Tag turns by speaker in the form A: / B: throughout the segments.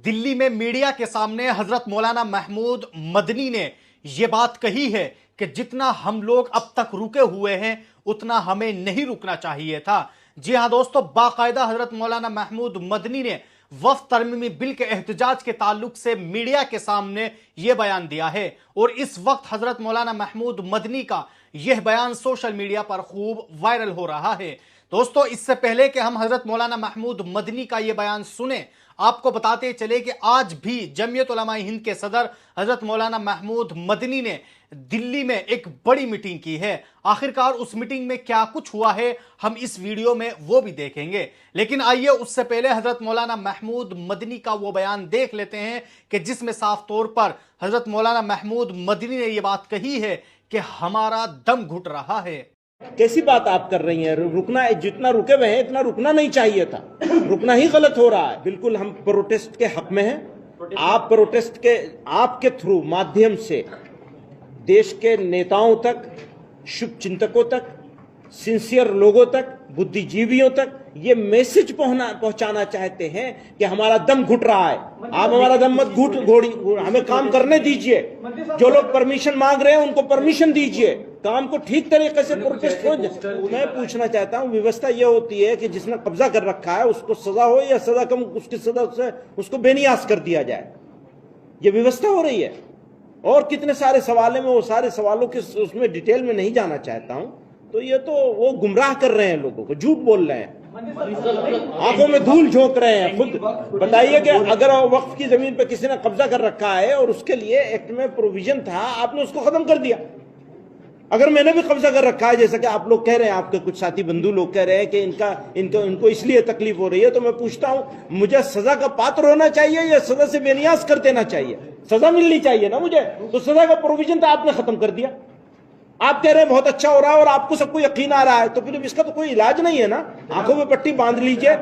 A: दिल्ली में मीडिया के सामने हजरत मौलाना महमूद मदनी ने यह बात कही है कि जितना हम लोग अब तक रुके हुए हैं उतना हमें नहीं रुकना चाहिए था। जी हां दोस्तों, बाकायदा हजरत मौलाना महमूद मदनी ने वक्फ तरमीमी बिल के एहतजाज के ताल्लुक से मीडिया के सामने यह बयान दिया है और इस वक्त हजरत मौलाना महमूद मदनी का यह बयान सोशल मीडिया पर खूब वायरल हो रहा है। दोस्तों, इससे पहले कि हम हजरत मौलाना महमूद मदनी का यह बयान सुने, आपको बताते चले कि आज भी जमीयत उलमा हिंद के सदर हजरत मौलाना महमूद मदनी ने दिल्ली में एक बड़ी मीटिंग की है। आखिरकार उस मीटिंग में क्या कुछ हुआ है हम इस वीडियो में वो भी देखेंगे, लेकिन आइए उससे पहले हजरत मौलाना महमूद मदनी का वो बयान देख लेते हैं कि जिसमें साफ तौर पर हजरत मौलाना महमूद मदनी ने ये बात कही है कि हमारा दम घुट रहा है।
B: कैसी बात आप कर रही हैं? रुकना, जितना रुके हुए हैं इतना रुकना नहीं चाहिए था, रुकना ही गलत हो रहा है। बिल्कुल हम प्रोटेस्ट के हक में हैं। आप प्रोटेस्ट के, आपके थ्रू माध्यम से देश के नेताओं तक, शुभ चिंतकों तक, सिंसियर लोगों तक, बुद्धिजीवियों तक ये मैसेज पहुंचाना चाहते हैं कि हमारा दम घुट रहा है। आप हमारा दम मत घोड़ी, हमें काम करने दीजिए। जो लोग परमिशन मांग रहे हैं उनको परमिशन दीजिए, काम को ठीक तरीके से प्रोटेस्ट हो। मैं पूछना चाहता हूं, व्यवस्था ये होती है कि जिसने कब्जा कर रखा है उसको सजा हो या सजा कम, उसकी सजा से उसको बेनियाज कर दिया जाए। ये व्यवस्था हो रही है। और कितने सारे सवाल हैं, मैं वो सारे सवालों के उसमें डिटेल में नहीं जाना चाहता हूं। तो ये तो वो गुमराह कर रहे हैं, लोगों को झूठ बोल रहे हैं, आंखों में धूल झोंक रहे हैं। खुद बताइए कि अगर वक्फ की जमीन पर किसी ने कब्जा कर रखा है और उसके लिए एक्ट में प्रोविजन था, आपने उसको खत्म कर दिया। अगर मैंने भी कब्जा कर रखा है, जैसा कि आप लोग कह रहे हैं, आपके कुछ साथी बंधु लोग कह रहे हैं कि इनको इसलिए तकलीफ हो रही है, तो मैं पूछता हूं, मुझे सजा का पात्र होना चाहिए या सजा से बेनियाज कर देना चाहिए? सजा मिलनी चाहिए ना मुझे, तो सजा का प्रोविजन तो आपने खत्म कर दिया। आप कह रहे हैं बहुत अच्छा हो रहा है और आपको सबको यकीन आ रहा है, तो फिर इसका तो कोई इलाज नहीं है ना। आंखों में पट्टी बांध लीजिए।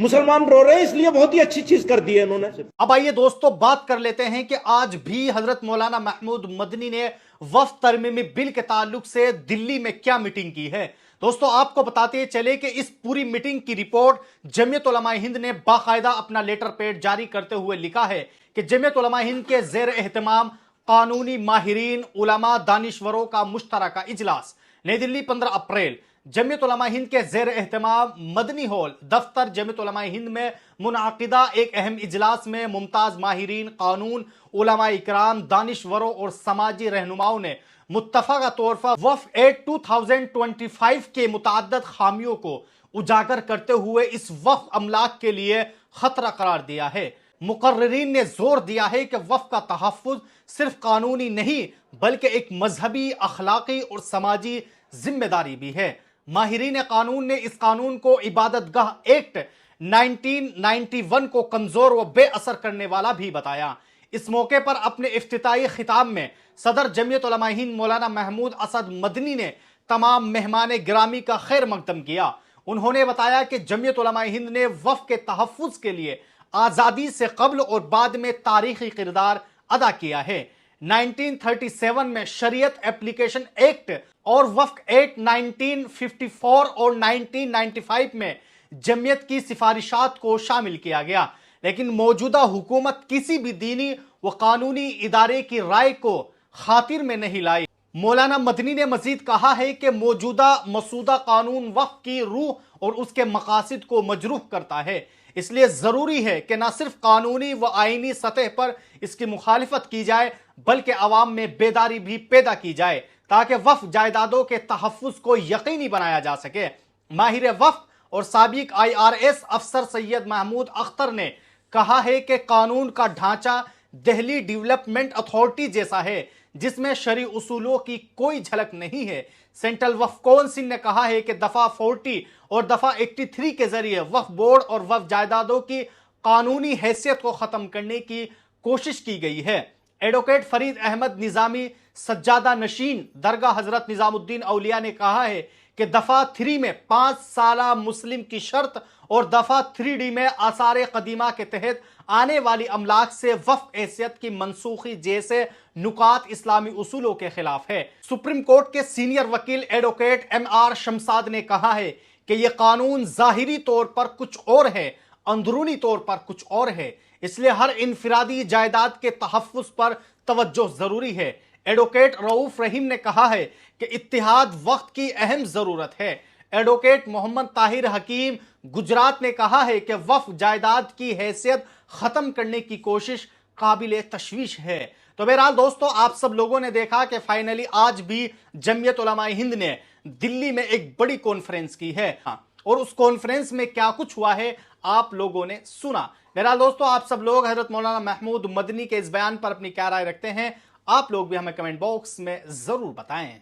B: मुसलमान रो रहे हैं इसलिए बहुत ही अच्छी चीज कर दी है इन्होंने।
A: अब आइए दोस्तों, बात कर लेते हैं कि आज भी हजरत मौलाना महमूद मदनी ने वक्फ तरमीमी बिल के ताल्लुक से दिल्ली में क्या मीटिंग की है। दोस्तों, आपको बताते चले कि इस पूरी मीटिंग की रिपोर्ट जमीयत उलमा हिंद ने बाकायदा अपना लेटर पैड जारी करते हुए लिखा है कि जमीयत उलमा हिंद के जेर एहतमाम कानूनी माहिरीन, उलमा, दानिश्वरों का मुश्तरका इजलास नई दिल्ली 15 अप्रैल जमीयत उलमा हिंद के जेर एहतमाम मदनी हॉल दफ्तर जमीयत उलमा हिंद में मुनाकिदा एक अहम इजलास में मुमताज माहिरीन कानून, उलमा इकराम, दानिश्वरों और समाजी रहनुमाओं ने मुत्तफाका तौर पर वक्फ एक्ट 2025 के मुतअद्दिद खामियों को उजागर करते हुए इस वक्फ अमलाक के लिए खतरा करार दिया है। मुकर्रिरीन ने जोर दिया है कि वक्फ का तहफ़्फ़ुज़ सिर्फ कानूनी नहीं बल्कि एक मजहबी, अखलाकी और समाजी जिम्मेदारी भी है। माहिरीन कानून ने इस कानून को इबादतगाह एक्ट 1991 को कमजोर व बेअसर करने वाला भी बताया। इस मौके पर अपने इफ्तिताई खिताब में सदर जमीयत उलमा हिंद मौलाना महमूद असद मदनी ने तमाम मेहमान गिरामी का खैर मकदम किया। उन्होंने बताया कि जमीयत उलमा हिंद ने वक्फ के तहफ़्फ़ुज़ के लिए आज़ादी से कब्ल और बाद में तारीखी किरदार अदा किया है। 1937 में शरीयत एप्लीकेशन एक्ट और वक्फ एक्ट 1954 और 1995 में जमीयत की सिफारिशात को शामिल किया गया, लेकिन मौजूदा हुकूमत किसी भी दीनी व कानूनी इदारे की राय को खातिर में नहीं लाई। मौलाना मदनी ने मजीद कहा है कि मौजूदा मसूदा कानून वक्फ की रूह और उसके मकासद को मजरूह करता है, इसलिए जरूरी है कि न सिर्फ कानूनी व आईनी सतह पर इसकी मुखालिफत की जाए बल्कि अवाम में बेदारी भी पैदा की जाए ताकि वक्फ जायदादों के तहफ़्फ़ुज़ को यकीनी बनाया जा सके। माहिर वक्फ और साबिक IRS अफसर सैयद महमूद अख्तर ने कहा है कि कानून का ढांचा दिल्ली डेवलपमेंट अथॉरिटी जैसा है जिसमें शरई उसूलों की कोई झलक नहीं है। सेंट्रल वक्फ कौंसिल ने कहा है कि दफा 40 और दफा 83 के जरिए वक्फ बोर्ड और वक्फ जायदादों की कानूनी हैसियत को खत्म करने की कोशिश की गई है। एडवोकेट फरीद अहमद निजामी सज्जादा नशीन दरगाह हजरत निजामुद्दीन औलिया ने कहा है कि दफा 3 में 5 साला मुस्लिम की शर्त और दफा 3D में आसार कदीमा के तहत आने वाली अमलाक से वक्फ हैसियत की मनसूखी जैसे नुकात इस्लामी उसूलों के खिलाफ है। सुप्रीम कोर्ट के सीनियर वकील एडवोकेट MR शमसाद ने कहा है कि यह कानून जाहिरी तौर पर कुछ और है, अंदरूनी तौर पर कुछ और है। इसलिए हर इनफिरादी जायदाद के तहफ्फुज पर तवज्जो जरूरी है। एडवोकेट रऊफ रहीम ने कहा है कि इत्तिहाद वक्त की अहम जरूरत है। एडवोकेट मोहम्मद ताहिर हकीम गुजरात ने कहा है कि वक्फ जायदाद की हैसियत खत्म करने की कोशिश काबिले तशवीश है। तो बहरहाल दोस्तों, आप सब लोगों ने देखा कि फाइनली आज भी जमीयत उलमा हिंद ने दिल्ली में एक बड़ी कॉन्फ्रेंस की है, और उस कॉन्फ्रेंस में क्या कुछ हुआ है आप लोगों ने सुना। बहरहाल दोस्तों, आप सब लोग हजरत मौलाना महमूद मदनी के इस बयान पर अपनी क्या राय रखते हैं, आप लोग भी हमें कमेंट बॉक्स में जरूर बताएं।